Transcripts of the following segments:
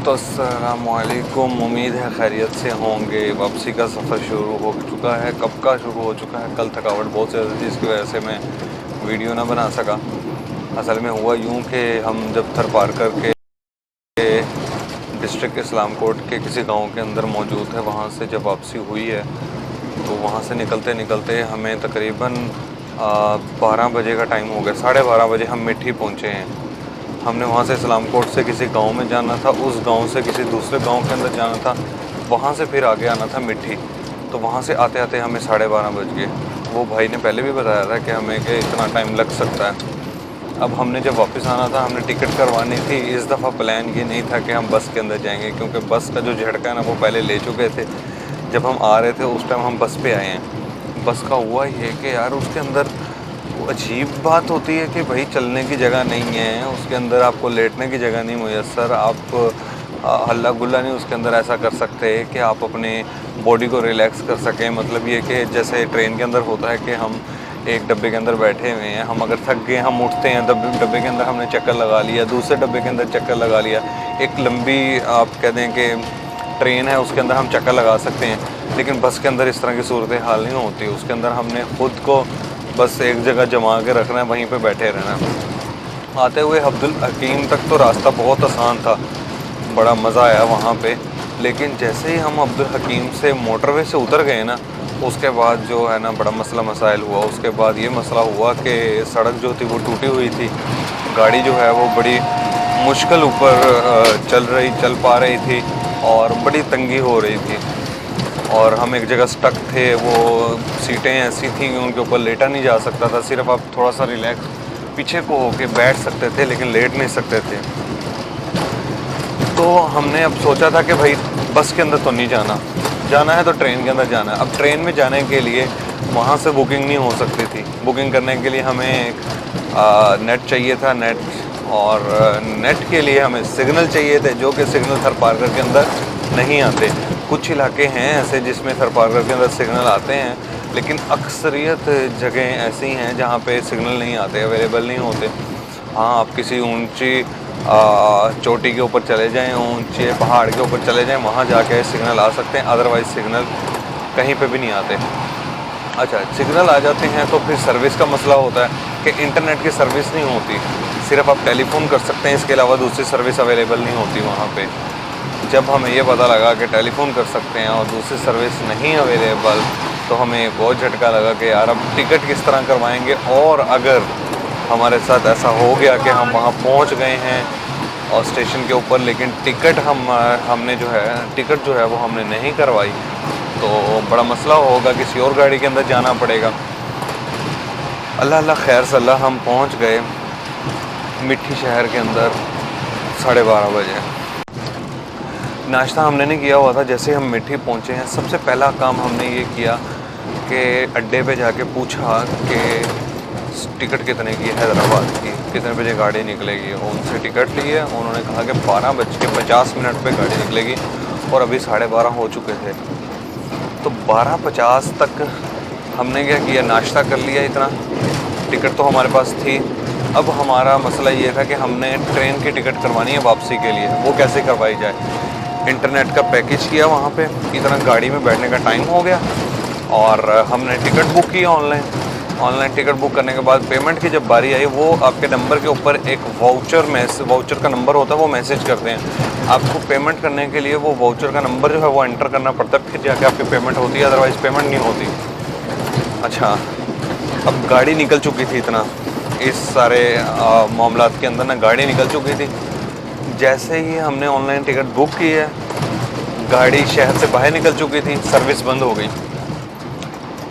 तो अस्सलामुअलैकुम, उम्मीद है खैरियत से होंगे। वापसी का सफ़र शुरू हो चुका है। कब का शुरू हो चुका है? कल थकावट बहुत ज़्यादा थी, इसकी वजह से मैं वीडियो ना बना सका। असल में हुआ यूँ कि हम जब थर पार करके डिस्ट्रिक्ट इस्लामकोट के किसी गांव के अंदर मौजूद है, वहाँ से जब वापसी हुई है तो वहाँ से निकलते निकलते हमें तकरीबन 12 बजे का टाइम हो गया। 12:30 बजे हम मिठी पहुँचे हैं। हमने वहाँ से इस्लामकोट से किसी गांव में जाना था, उस गांव से किसी दूसरे गांव के अंदर जाना था, वहाँ से फिर आगे आना था मिठी। तो वहाँ से आते आते हमें 12:30 बज गए। वो भाई ने पहले भी बताया था कि हमें कि इतना टाइम लग सकता है। अब हमने जब वापस आना था, हमने टिकट करवानी थी। इस दफ़ा प्लान ये नहीं था कि हम बस के अंदर जाएंगे, क्योंकि बस का जो झटका है ना वो पहले ले चुके थे। जब हम आ रहे थे उस टाइम हम बस पे आए हैं। बस का हुआ ये कि यार उसके अंदर अजीब बात होती है कि भाई चलने की जगह नहीं है, उसके अंदर आपको लेटने की जगह नहीं मुयस्सर। आप हल्ला गुल्ला नहीं उसके अंदर ऐसा कर सकते कि आप अपने बॉडी को रिलैक्स कर सकें। मतलब ये कि जैसे ट्रेन के अंदर होता है कि हम एक डब्बे के अंदर बैठे हुए हैं, हम अगर थक गए हम उठते हैं, डब्बे के अंदर हमने चक्कर लगा लिया, दूसरे डब्बे के अंदर चक्कर लगा लिया। एक लंबी आप कह दें कि ट्रेन है, उसके अंदर हम चक्कर लगा सकते हैं, लेकिन बस के अंदर इस तरह की सूरत हाल नहीं होती। उसके अंदर हमने ख़ुद को बस एक जगह जमा के रखना है, वहीं पे बैठे रहना है। आते हुए अब्दुल हकीम तक तो रास्ता बहुत आसान था, बड़ा मज़ा आया वहाँ पे। लेकिन जैसे ही हम अब्दुल हकीम से मोटरवे से उतर गए ना, उसके बाद जो है ना बड़ा मसला मसाइल हुआ। उसके बाद ये मसला हुआ कि सड़क जो थी वो टूटी हुई थी, गाड़ी जो है वो बड़ी मुश्किल ऊपर चल पा रही थी और बड़ी तंगी हो रही थी। और हम एक जगह स्टक थे, वो सीटें ऐसी थी कि उनके ऊपर लेटा नहीं जा सकता था। सिर्फ आप थोड़ा सा रिलैक्स पीछे को होके बैठ सकते थे, लेकिन लेट नहीं सकते थे। तो हमने अब सोचा था कि भाई बस के अंदर तो नहीं जाना, जाना है तो ट्रेन के अंदर जाना है। अब ट्रेन में जाने के लिए वहाँ से बुकिंग नहीं हो सकती थी। बुकिंग करने के लिए हमें एक नेट चाहिए था, नेट। और नेट के लिए हमें सिग्नल चाहिए थे, जो कि सिग्नल थर पार्कर के अंदर नहीं आते। कुछ इलाके हैं ऐसे जिसमें थर पार्कर के अंदर सिग्नल आते हैं, लेकिन अक्सरियत जगह ऐसी हैं जहाँ पे सिग्नल नहीं आते, अवेलेबल नहीं होते। हाँ, आप किसी ऊंची चोटी के ऊपर चले जाएं, ऊंचे पहाड़ के ऊपर चले जाएं, वहाँ जाके सिग्नल आ सकते हैं, अदरवाइज़ सिग्नल कहीं पे भी नहीं आते। अच्छा, सिग्नल आ जाते हैं तो फिर सर्विस का मसला होता है कि इंटरनेट की सर्विस नहीं होती। सिर्फ आप टेलीफोन कर सकते हैं, इसके अलावा दूसरी सर्विस अवेलेबल नहीं होती वहाँ पे। जब हमें ये पता लगा कि टेलीफोन कर सकते हैं और दूसरी सर्विस नहीं अवेलेबल, तो हमें एक बहुत झटका लगा कि यार अब टिकट किस तरह करवाएंगे। और अगर हमारे साथ ऐसा हो गया कि हम वहाँ पहुँच गए हैं और स्टेशन के ऊपर, लेकिन हमने जो है टिकट जो है वो हमने नहीं करवाई, तो बड़ा मसला होगा, किसी और गाड़ी के अंदर जाना पड़ेगा। अल्लाह अल्लाह खैर सल्ला हम पहुँच गए मिठी शहर के अंदर 12:30 बजे। नाश्ता हमने नहीं किया हुआ था। जैसे हम मिठी पहुँचे हैं, सबसे पहला काम हमने ये किया कि अड्डे पे जाके पूछा कि टिकट कितने की है, हैदराबाद की कितने बजे गाड़ी निकलेगी। उनसे टिकट लिए, उन्होंने कहा कि 12:50 पे गाड़ी निकलेगी, और अभी 12:30 हो चुके थे। तो 12:50 तक हमने क्या किया, नाश्ता कर लिया इतना, टिकट तो हमारे पास थी। अब हमारा मसला ये था कि हमने ट्रेन की टिकट करवानी है वापसी के लिए, वो कैसे करवाई जाए। इंटरनेट का पैकेज किया वहाँ पे, इतना गाड़ी में बैठने का टाइम हो गया, और हमने टिकट बुक किया ऑनलाइन टिकट बुक करने के बाद पेमेंट की जब बारी आई, वो आपके नंबर के ऊपर एक वाउचर का नंबर होता है, वो मैसेज करते हैं आपको। पेमेंट करने के लिए वो वाउचर का नंबर जो है वो एंटर करना पड़ता है, फिर जाके आपकी पेमेंट होती है, अदरवाइज़ पेमेंट नहीं होती। अच्छा, अब गाड़ी निकल चुकी थी, इतना इस सारे मामलात के अंदर ना गाड़ी निकल चुकी थी। जैसे ही हमने ऑनलाइन टिकट बुक की है, गाड़ी शहर से बाहर निकल चुकी थी, सर्विस बंद हो गई।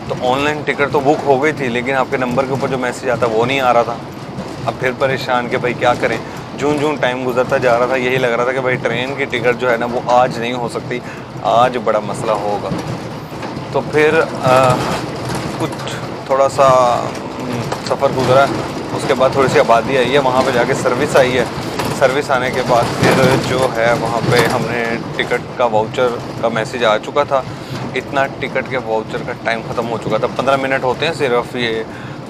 तो ऑनलाइन टिकट तो बुक हो गई थी, लेकिन आपके नंबर के ऊपर जो मैसेज आता वो नहीं आ रहा था। अब फिर परेशान कि भाई क्या करें। जून टाइम गुजरता जा रहा था, यही लग रहा था कि भाई ट्रेन की टिकट जो है ना वो आज नहीं हो सकती, आज बड़ा मसला होगा। तो फिर कुछ थोड़ा सा सफ़र गुजरा, उसके बाद थोड़ी सी आबादी आई है, वहाँ पे जाके सर्विस आई है। सर्विस आने के बाद फिर जो है वहाँ पे हमने टिकट का वाउचर का मैसेज आ चुका था। इतना टिकट के वाउचर का टाइम ख़त्म हो चुका था, 15 मिनट होते हैं सिर्फ ये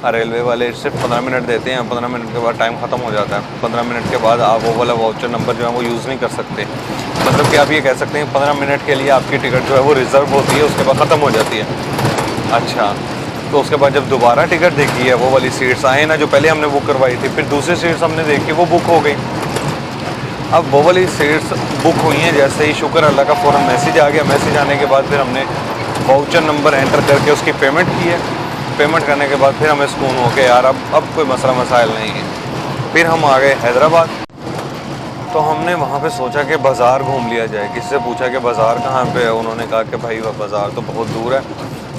रेलवे वाले सिर्फ 15 मिनट देते हैं, 15 मिनट के बाद टाइम ख़त्म हो जाता है। 15 मिनट के बाद आप वो वाला वाउचर नंबर जो है वो यूज़ नहीं कर सकते। मतलब कि आप ये कह सकते हैं 15 मिनट के लिए आपकी टिकट जो है वो रिज़र्व होती है, उसके बाद ख़त्म हो जाती है। अच्छा, तो उसके बाद जब दोबारा टिकट देखी है, वो वाली सीट्स आए ना जो पहले हमने बुक करवाई थी, फिर दूसरी सीट्स हमने देखी, वो बुक हो गई। अब वो वाली सीट्स बुक हुई हैं, जैसे ही शुक्र अल्लाह का फ़ौरन मैसेज आ गया। मैसेज आने के बाद फिर हमने वाउचर नंबर एंटर करके उसकी पेमेंट की है। पेमेंट करने के बाद फिर हमें सुकून हो के यार अब कोई मसला मसाइल नहीं है। फिर हम आ गए हैदराबाद। तो हमने वहाँ पे सोचा कि बाज़ार घूम लिया जाए। किसी से पूछा कि बाज़ार कहाँ पे है, उन्होंने कहा कि भाई वह बाज़ार तो बहुत दूर है,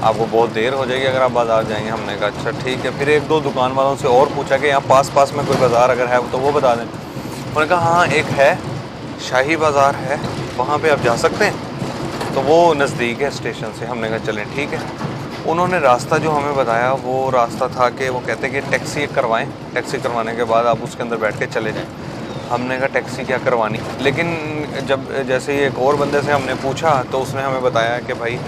आपको बहुत देर हो जाएगी अगर आप बाज़ार जाएंगे। हमने कहा अच्छा ठीक है। फिर एक दो दुकान वालों से और पूछा कि यहाँ पास में कोई बाज़ार अगर है तो वो बता दें। उन्होंने कहा हाँ एक है, शाही बाज़ार है, वहाँ पे आप जा सकते हैं, तो वो नज़दीक है स्टेशन से। हमने कहा चलें ठीक है। उन्होंने रास्ता जो हमें बताया वो रास्ता था कि वो कहते कि टैक्सी करवाएं, टैक्सी करवाने के बाद आप उसके अंदर बैठ के चले जाएं। हमने कहा टैक्सी क्या करवानी, लेकिन जब जैसे ही एक और बंदे से हमने पूछा तो उसने हमें बताया कि भाई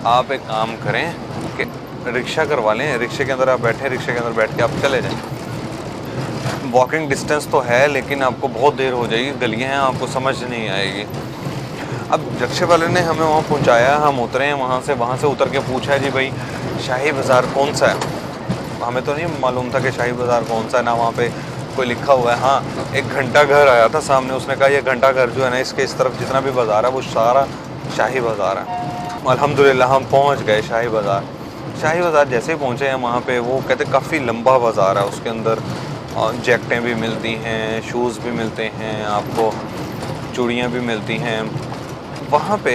आप एक काम करें कि रिक्शा करवा लें, रिक्शे के अंदर आप बैठें, रिक्शे के अंदर बैठ के आप चले जाएँ। वॉकिंग डिस्टेंस तो है लेकिन आपको बहुत देर हो जाएगी, गलियाँ हैं, आपको समझ नहीं आएगी। अब रिक्शे वाले ने हमें वहाँ पहुँचाया, हम उतरे हैं वहाँ से उतर के पूछा है जी भाई शाही बाज़ार कौन सा है। हमें तो नहीं मालूम था कि शाही बाज़ार कौन सा है, ना वहाँ पे कोई लिखा हुआ है। हाँ, एक घंटा घर आया था सामने, उसने कहा ये घंटा घर जो है ना इसके इस तरफ जितना भी बाज़ार है वो सारा शाही बाज़ार है। अल्हम्दुलिल्लाह हम पहुँच गए शाही बाज़ार। शाही बाज़ार जैसे ही पहुँचे हैं वहाँ पे, वो कहते काफ़ी लंबा बाज़ार है, उसके अंदर जैकेटें भी मिलती हैं, शूज़ भी मिलते हैं, आपको चूड़ियाँ भी मिलती हैं। वहाँ पे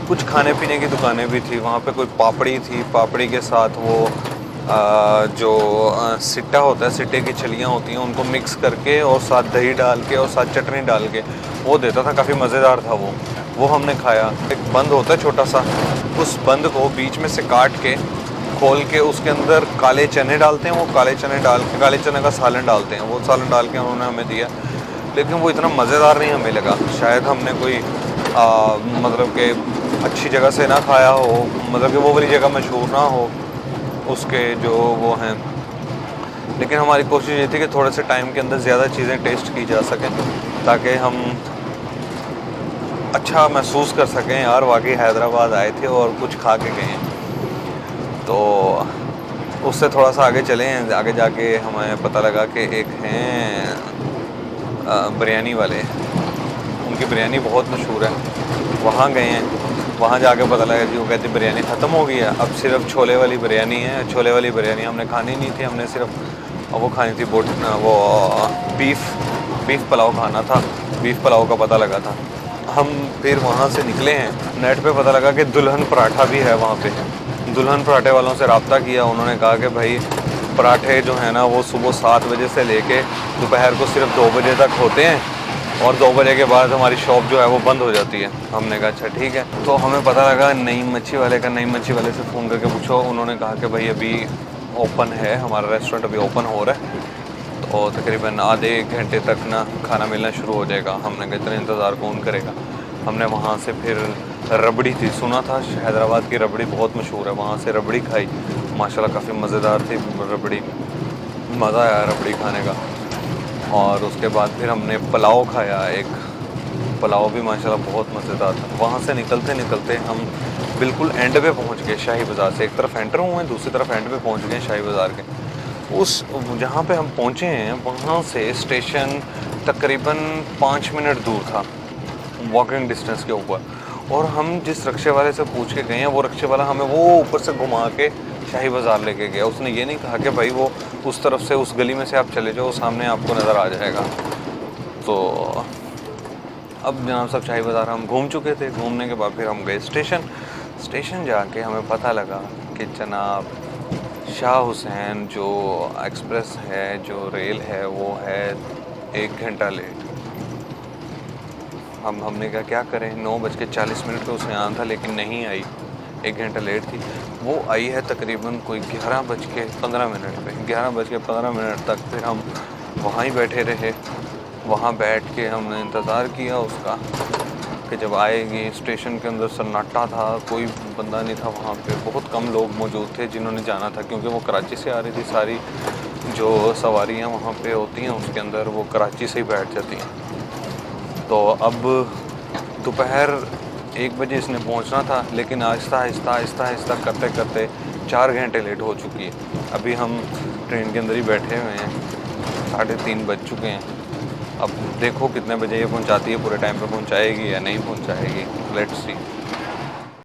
कुछ खाने पीने की दुकानें भी थी। वहाँ पे कोई पापड़ी थी, पापड़ी के साथ वो जो सिट्टा होता है, सिट्टे की छलियाँ होती हैं, उनको मिक्स करके और साथ दही डाल के और साथ चटनी डाल के वो देता था, काफ़ी मज़ेदार था वो हमने खाया। एक बंद होता है छोटा सा, उस बंद को बीच में से काट के खोल के उसके अंदर काले चने डालते हैं, वो काले चने डाल के काले चने का सालन डालते हैं, वो सालन डाल के उन्होंने हमें दिया। लेकिन वो इतना मज़ेदार नहीं हमें लगा, शायद हमने कोई मतलब कि अच्छी जगह से ना खाया हो, मतलब कि वो वाली जगह मशहूर ना हो उसके जो वो हैं। लेकिन हमारी कोशिश ये थी कि थोड़े से टाइम के अंदर ज़्यादा चीज़ें टेस्ट की जा सकें ताकि हम अच्छा महसूस कर सकें यार वाकई हैदराबाद आए थे और कुछ खा के गए हैं। तो उससे थोड़ा सा आगे चले हैं, आगे जाके हमें पता लगा कि एक हैं बिरयानी वाले, उनकी बिरयानी बहुत मशहूर है। वहाँ गए हैं, वहाँ जाके पता लगा कि वो कहते बिरयानी ख़त्म हो गई है, अब सिर्फ छोले वाली बिरयानी है। छोले वाली बिरयानी हमने खानी नहीं थी, हमने सिर्फ वो खानी थी वो बीफ पुलाव खाना था, बीफ पुलाव का पता लगा था। हम फिर वहाँ से निकले हैं, नेट पे पता लगा कि दुल्हन पराठा भी है वहाँ पे। दुल्हन पराठे वालों से रब्ता किया, उन्होंने कहा कि भाई पराठे जो है ना वो सुबह 7 बजे से लेके दोपहर को सिर्फ 2 बजे तक होते हैं और 2 बजे के बाद हमारी शॉप जो है वो बंद हो जाती है। हमने कहा अच्छा ठीक है। तो हमें पता लगा नईम मच्छी वाले से फ़ोन करके पूछो, उन्होंने कहा कि भाई अभी ओपन है, हमारा रेस्टोरेंट अभी ओपन हो रहा है, तो तकरीबन आधे 1 घंटे तक ना खाना मिलना शुरू हो जाएगा। हमने कहा इतना इंतज़ार कौन करेगा। हमने वहाँ से फिर रबड़ी थी, सुना था हैदराबाद की रबड़ी बहुत मशहूर है, वहाँ से रबड़ी खाई, माशाल्लाह काफ़ी मज़ेदार थी रबड़ी, मज़ा आया रबड़ी खाने का। और उसके बाद फिर हमने पुलाव खाया, एक पुलाव भी माशाल्लाह बहुत मज़ेदार था। वहाँ से निकलते निकलते हम बिल्कुल एंड पे पहुँच गए शाही बाज़ार से। एक तरफ एंटर हुए हैं, दूसरी तरफ एंड पे पहुँच गए शाही बाज़ार के। उस जहाँ पे हम पहुँचे हैं वहाँ से स्टेशन तकरीबन 5 मिनट दूर था, वॉकिंग डिस्टेंस के ऊपर। और हम जिस रिक्शे वाले से पूछ के गए हैं, वो रिक्शे वाला हमें वो ऊपर से घुमा के शाही बाज़ार लेके गया। उसने ये नहीं कहा कि भाई वो उस तरफ से उस गली में से आप चले जाओ, सामने आपको नज़र आ जाएगा। तो अब जनाब साहब शाही बाज़ार हम घूम चुके थे। घूमने के बाद फिर हम गए स्टेशन जाके हमें पता लगा कि जनाब शाह हुसैन जो एक्सप्रेस है, जो रेल है, वो है 1 घंटा लेट। हमने कहा क्या करें, 9:40 पे उसने आना था लेकिन नहीं आई, 1 घंटा लेट थी। वो आई है तकरीबन कोई 11:15 पे। 11:15 तक फिर हम वहाँ ही बैठे रहे। वहाँ बैठ के हमने इंतज़ार किया उसका। कि जब आएगी स्टेशन के अंदर सन्नाटा था, कोई बंदा नहीं था वहाँ पे, बहुत कम लोग मौजूद थे जिन्होंने जाना था, क्योंकि वो कराची से आ रही थी। सारी जो सवारियाँ वहाँ पे होती हैं उसके अंदर वो कराची से ही बैठ जाती हैं। तो अब दोपहर 1 बजे इसने पहुंचना था, लेकिन आहिस्ता आहिस्ता आहिस्ता आहिस्ता करते करते 4 घंटे लेट हो चुकी है। अभी हम ट्रेन के अंदर ही बैठे हुए हैं, 3:30 बज चुके हैं। अब देखो कितने बजे ये पहुंचाती है, पूरे टाइम पे पहुंचाएगी या नहीं पहुंचाएगी, लेट्स सी।